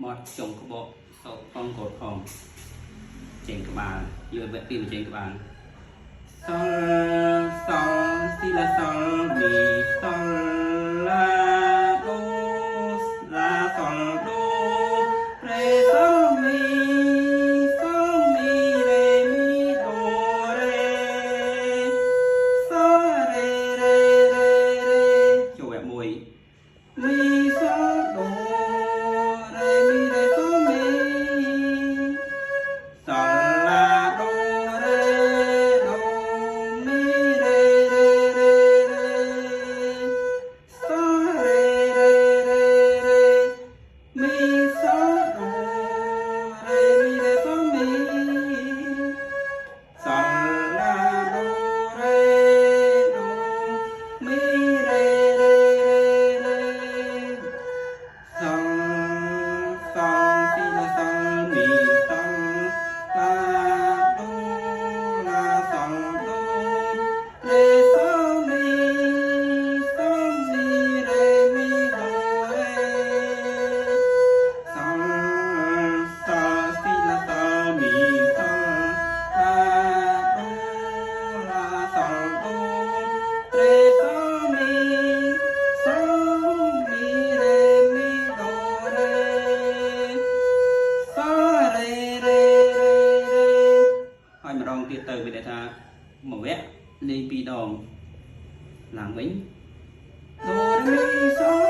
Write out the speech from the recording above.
bọt trồng cái bộ sau phong cột phòng chèn các bạn vừa vẽ phim chèn các bạn sol sol si la sol mi sol la sol do re sol mi re mi do re sol re chỗ vẽ mùi mi sol do re mi re sol mi sol la do re do mi re sol re mi sol do re mi re sol mi sol la do re do mi re sol sol si la sol mi sol la do sol do re sol mi re mi do re sol sol si la sol mi sol la do sol do re sol mi re mi do re sol re hỏi mà đong tiết từ về đại tha một vẽ lên pi đòn làng bính do re mi sol